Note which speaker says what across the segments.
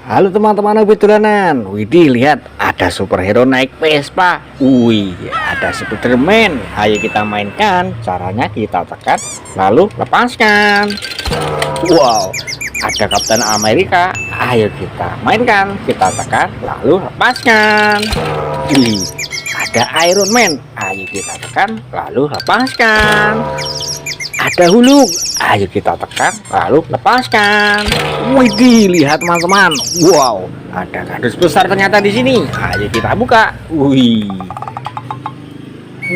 Speaker 1: Halo teman-teman hobi dolanan. Widih, lihat ada superhero naik Vespa. Wih, ada Spiderman. Ayo kita mainkan. Caranya kita tekan lalu lepaskan. Wow, ada Kapten Amerika. Ayo kita mainkan. Kita tekan lalu lepaskan. Wih, ada Iron Man. Ayo kita tekan lalu lepaskan. Ada Huluk. Ayo kita tekan lalu lepaskan. Widih, lihat teman-teman. Wow, ada kardus besar ternyata di sini. Ayo kita buka. Wih.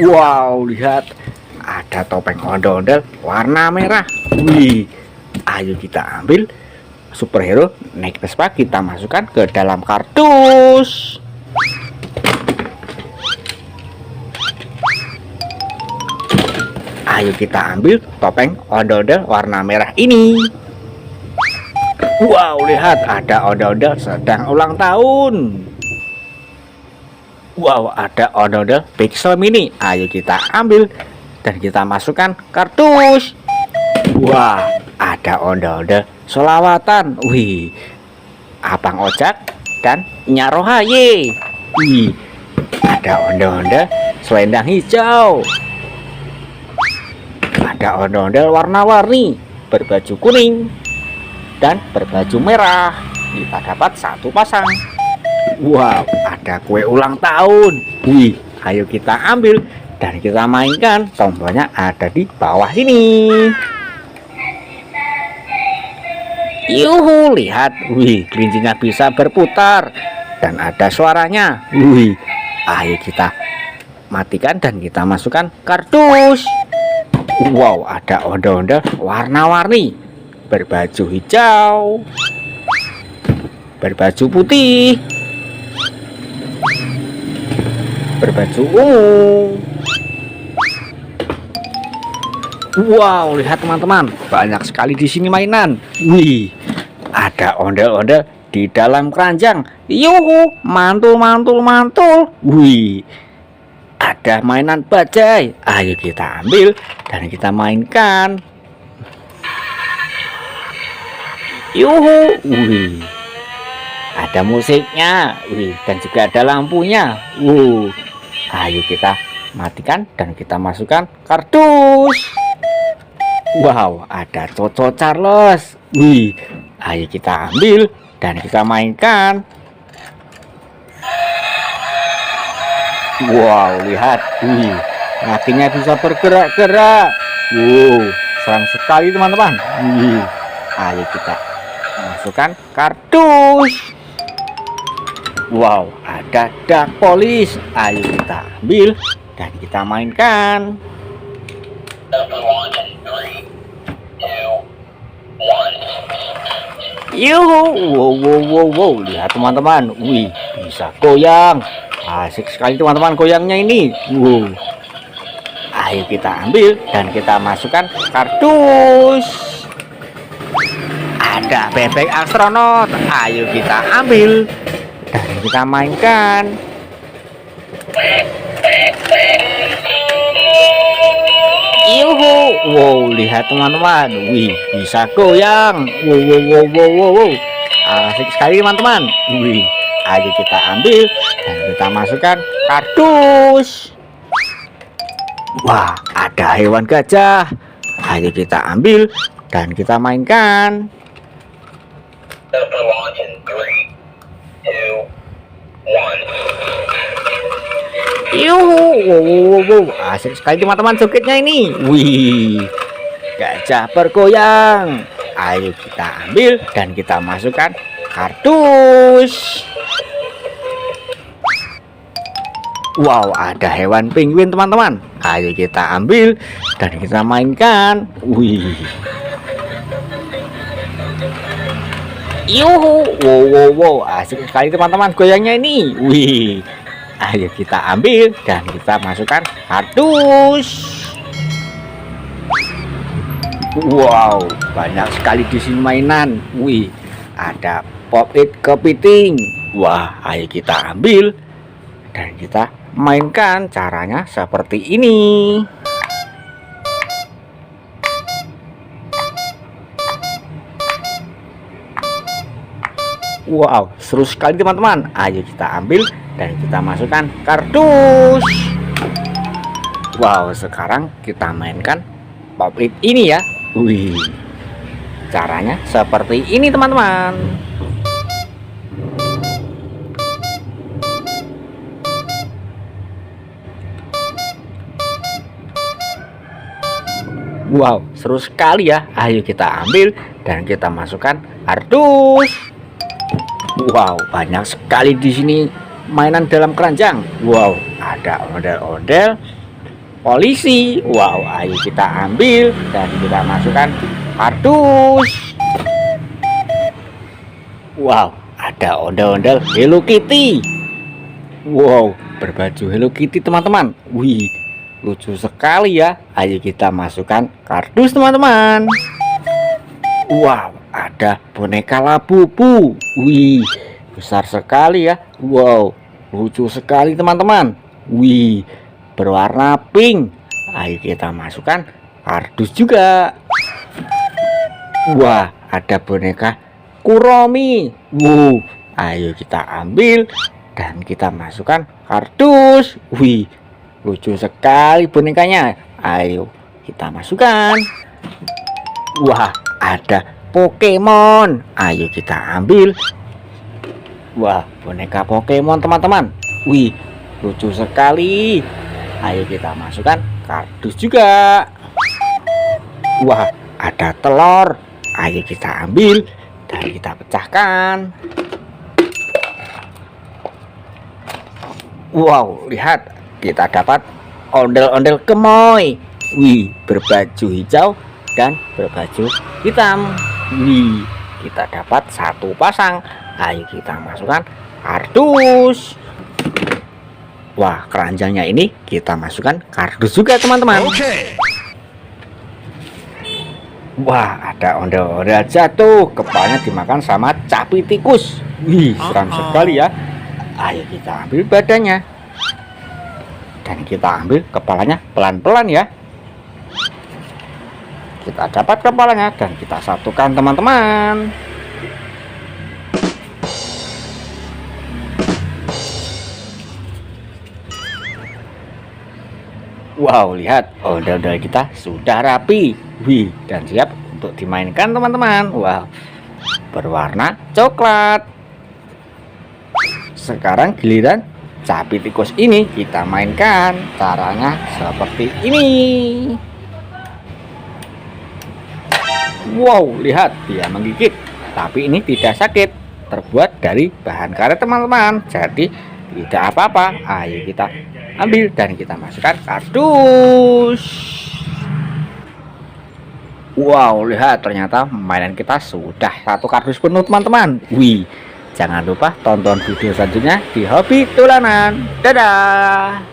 Speaker 1: Wow, lihat ada topeng ondel-ondel warna merah. Wih. Ayo kita ambil superhero naik Vespa, kita masukkan ke dalam kardus. Ayo kita ambil topeng ondel-ondel warna merah ini. Wow, lihat ada ondel-ondel sedang ulang tahun. Wow, ada ondel-ondel Pixel Mini. Ayo kita ambil dan kita masukkan kardus. Wah, ada ondel-ondel solawatan. Wih, Abang Ojak dan Nyak Rohaye. Wih, ada ondel-ondel selendang hijau. Ada ondel-ondel warna-warni berbaju kuning dan berbaju merah. Kita dapat satu pasang. Wow, ada kue ulang tahun. Wih, ayo kita ambil dan kita mainkan. Tombolnya ada di bawah sini. Yuhu, lihat. Wih, kelincinya bisa berputar dan ada suaranya. Wih, ayo kita matikan dan kita masukkan kardus. Wow, ada ondel-ondel warna-warni berbaju hijau, berbaju putih, berbaju ungu. Wow, lihat teman-teman, banyak sekali di sini mainan. Wih, ada ondel-ondel di dalam keranjang. Yuhu, mantul, mantul, mantul. Wih, ada mainan bajai. Ayo kita ambil dan kita mainkan. Yuhu, wih, ada musiknya. Wih, dan juga ada lampunya. Ayo kita matikan dan kita masukkan kardus. Wow, ada Coco Charles. Wih, ayo kita ambil dan kita mainkan. Wow, lihat. Wih, kakinya bisa bergerak-gerak. Wow, serem sekali teman-teman. Wih, ayo kita masukkan kardus. Wow, ada Dark Police. Ayo kita ambil dan kita mainkan. Yuhu, wow, lihat teman-teman. Wih, bisa goyang. Asik sekali teman-teman goyangnya ini. Wow. Ayo kita ambil dan kita masukkan kardus. Ada bebek astronot. Ayo kita ambil dan kita mainkan. Yuhu, wow, lihat teman-teman. Wih, bisa goyang. Wow. Asik sekali teman-teman. Wih, ayo kita ambil dan kita masukkan kardus. Wah, ada hewan gajah. Ayo kita ambil dan kita mainkan. Yuhu, wow, asik sekali teman-teman jogetnya ini. Wih, gajah bergoyang. Ayo kita ambil dan kita masukkan kardus. Wow, ada hewan penguin teman-teman. Ayo kita ambil dan kita mainkan. Wih. Yuhu, wow, asik sekali teman-teman goyangnya ini. Wih. Ayo kita ambil dan kita masukkan kardus. Wow, banyak sekali di sini mainan. Wih, ada pop it kepiting. Wah, ayo kita ambil dan kita mainkan. Caranya seperti ini. Wow, seru sekali teman-teman. Ayo kita ambil dan kita masukkan kardus. Wow, sekarang kita mainkan pop it ini ya. Wih, caranya seperti ini teman-teman. Wow, seru sekali ya. Ayo kita ambil dan kita masukkan kardus. Wow, banyak sekali di sini mainan dalam keranjang. Wow, ada ondel-ondel polisi. Wow, ayo kita ambil dan kita masukkan kardus. Wow, ada ondel-ondel Hello Kitty. Wow, berbaju Hello Kitty teman-teman. Wih, lucu sekali ya. Ayo kita masukkan kardus teman-teman. Wow, ada boneka Labubu. Wih, besar sekali ya. Wow, lucu sekali teman-teman. Wih, berwarna pink. Ayo kita masukkan kardus juga. Wah, ada boneka Kuromi. Wow, ayo kita ambil dan kita masukkan kardus. Wih, lucu sekali bonekanya. Ayo kita masukkan. Wah, ada Pokemon. Ayo kita ambil. Wah, boneka Pokemon teman-teman. Wih, lucu sekali. Ayo kita masukkan kardus juga. Wah, ada telur. Ayo kita ambil dan kita pecahkan. Wow, lihat, kita dapat ondel-ondel gemoy. Wih, berbaju hijau dan berbaju hitam. Wih, kita dapat satu pasang. Ayo kita masukkan kardus. Wah, keranjangnya ini kita masukkan kardus juga teman-teman.
Speaker 2: Oke.
Speaker 1: Wah, ada ondel-ondel jatuh, kepalanya dimakan sama capi tikus. Wih, seram sekali ya. Ayo kita ambil badannya dan kita ambil kepalanya pelan-pelan ya. Kita dapat kepalanya dan kita satukan teman-teman. Wow, lihat, ondel-ondel kita sudah rapi. Wih, dan siap untuk dimainkan teman-teman. Wow, berwarna coklat. Sekarang giliran capi tikus ini kita mainkan. Caranya seperti ini. Wow, lihat, dia menggigit, tapi ini tidak sakit. Terbuat dari bahan karet teman-teman, jadi tidak apa-apa. Ayo kita ambil dan kita masukkan kardus. Wow, lihat, ternyata mainan kita sudah satu kardus penuh teman-teman. Wih, jangan lupa tonton video selanjutnya di Hobi Tulanan. Dadah.